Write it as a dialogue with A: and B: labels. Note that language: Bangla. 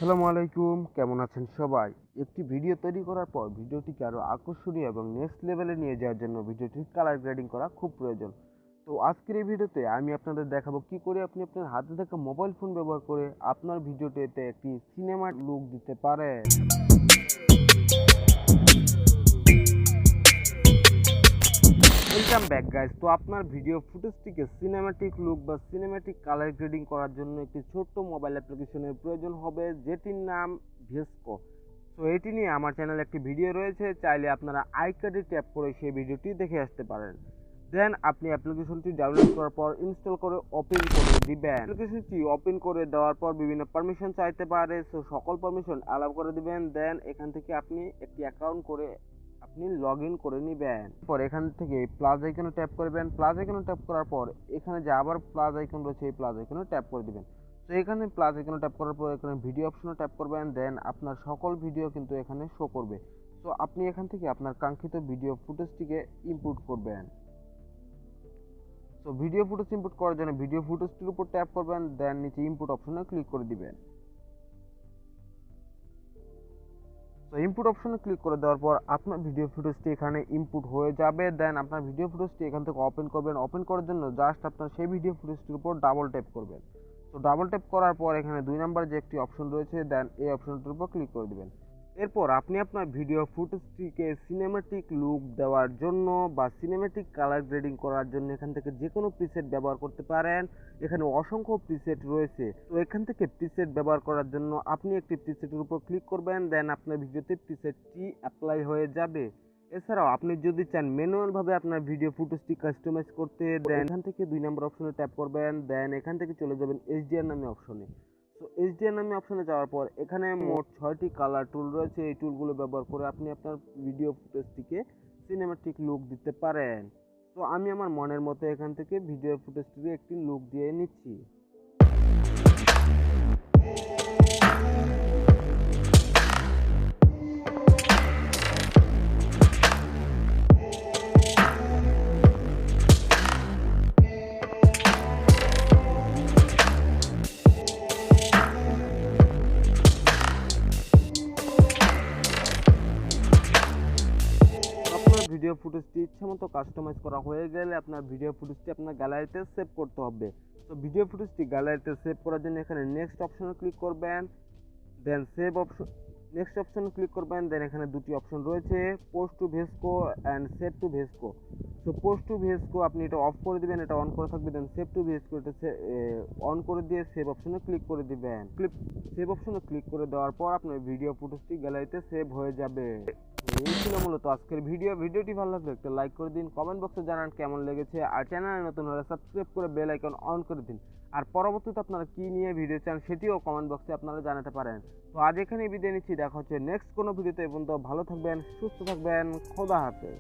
A: আসসালামু আলাইকুম, কেমন আছেন সবাই? একটি ভিডিও তৈরি করার পর ভিডিওটিকে আরও আকর্ষণীয় এবং নেক্সট লেভেলে নিয়ে যাওয়ার জন্য ভিডিওটির কালার গ্রেডিং করা খুব প্রয়োজন। তো আজকের এই ভিডিওতে আমি আপনাদের দেখাবো কি করে আপনি আপনার হাতে থাকা মোবাইল ফোন ব্যবহার করে আপনার ভিডিওটিতে একটি সিনেমা লুক দিতে পারেন। Welcome back guys. তো আপনার ভিডিও ফুটেজটিকে সিনেম্যাটিক লুক বা সিনেম্যাটিক কালার গ্রেডিং করার জন্য একটি ছোট্ট মোবাইল অ্যাপ্লিকেশনের প্রয়োজন হবে, যেটির নাম ভেস্কো। তো এটি নিয়ে আমার চ্যানেলে একটি ভিডিও রয়েছে, চাইলে আপনারা আই কার্ডে ট্যাপ করে সেই ভিডিওটি দেখে আসতে পারেন। দেন আপনি অ্যাপ্লিকেশনটি ডাউনলোড করার পর ইনস্টল করে ওপেন করে দিবেন। অ্যাপ্লিকেশনটি ওপেন করে দেওয়ার পর বিভিন্ন পারমিশন চাইতে পারে, সো সকল পারমিশন অ্যালাউ করে দিবেন। দেন এখান থেকে আপনি একটি অ্যাকাউন্ট করে আপনি লগ ইন করে নেবেন। পর এখান থেকে প্লাস আইকনে ট্যাপ করবেন। প্লাস আইকনে ট্যাপ করার পর এখানে যে আবার প্লাস আইকন রয়েছে, এই প্লাস আইকনে ট্যাপ করে দিবেন। তো এখানে প্লাস আইকনে ট্যাপ করার পর এখানে ভিডিও অপশনে ট্যাপ করবেন। দেন আপনার সকল ভিডিও কিন্তু এখানে শো করবে। তো আপনি এখান থেকে আপনার কাঙ্ক্ষিত ভিডিও ফুটেজটিকে ইনপুট করবেন। তো ভিডিও ফুটেজ ইনপুট করার জন্য ভিডিও ফুটেজটির উপর ট্যাপ করবেন। দেন নিচে ইনপুট অপশনে ক্লিক করে দিবেন। তো ইনপুট অপশনে ক্লিক করে দেওয়ার পর আপনার ভিডিও ফুটেজটি এখানে ইনপুট হয়ে যাবে। দেন আপনার ভিডিও ফুটেজটি এখান থেকে ওপেন করবেন। ওপেন করার জন্য জাস্ট আপনার সেই ভিডিও ফুটেজটির উপর ডাবল ট্যাপ করবেন। তো ডাবল ট্যাপ করার পর এখানে 2 নাম্বার যে একটি অপশন রয়েছে, দেন এই অপশনটির উপর ক্লিক করে দিবেন। এরপর আপনি আপনার ভিডিও ফুটেজটিকে সিনেম্যাটিক লুক দেওয়ার জন্য বা সিনেম্যাটিক কালার গ্রেডিং করার জন্য এখান থেকে যে কোনো প্রিসেট ব্যবহার করতে পারেন। এখানে অসংখ্য প্রিসেট রয়েছে। তো এখান থেকে প্রিসেট ব্যবহার করার জন্য আপনি একটি প্রিসেটের উপর ক্লিক করবেন। দেন আপনার ভিডিওতে প্রিসেটটি অ্যাপ্লাই হয়ে যাবে। এছাড়াও আপনি যদি চান ম্যানুয়ালভাবে আপনার ভিডিও ফুটেজটি কাস্টমাইজ করতে, দেন এখান থেকে 2 নম্বর অপশনে ট্যাপ করবেন। দেন এখান থেকে চলে যাবেন এইচডিআর নামে অপশনে। তো এইচডিআর নামে অপশনে যাওয়ার পর এখানে মোট 6টি কালার টুল রয়েছে। এই টুলগুলো ব্যবহার করে আপনি আপনার ভিডিও ফুটেজটিকে সিনেম্যাটিক লুক দিতে পারেন। তো আমি আমার মনের মতো এখান থেকে ভিডিও ফুটেজটিকে একটি লুক দিয়ে নিচ্ছি। ভিডিও ফুটেজটি ইচ্ছামতো কাস্টমাইজ করা হয়ে গেলে আপনার ভিডিও ফুটেজটি আপনার গ্যালারিতে সেভ করতে হবে। তো ভিডিও ফুটেজটি গ্যালারিতে সেভ করার জন্য এখানে নেক্সট অপশনে ক্লিক করবেন। দেন সেভ অপশন নেক্সট অপশনে ক্লিক করবেন। দেন এখানে 2টি অপশন রয়েছে, post to Vesco and save to Vesco. তো পোস্ট টু ভেস্কো আপনি এটা অফ করে দিবেন, এটা অন করে থাকবে। দেন সেভ টু ভেস্কো এটা অন করে দিয়ে সেভ অপশনে ক্লিক করে দিবেন। সেভ অপশনে ক্লিক করে দেওয়ার পর আপনার ভিডিও ফুটেজটি গ্যালারিতে সেভ হয়ে যাবে। এই ছিল মূলত আজকের ভিডিওটি ভালো লাগলে একটা লাইক করে দিন, কমেন্ট বক্সে জানান কেমন লেগেছে, আর চ্যানেলে নতুন হলে সাবস্ক্রাইব করে বেল আইকন অন করে দিন। আর পরবর্তীতে আপনারা কি নিয়ে ভিডিও চান সেটিও কমেন্ট বক্সে আপনারা জানাতে পারেন। তো আজ এখানেই বিদায় নিচ্ছি, দেখা হচ্ছে নেক্সট কোনো ভিডিওতে। এই পর্যন্ত ভালো থাকবেন, সুস্থ থাকবেন, খোদা হাফেজ।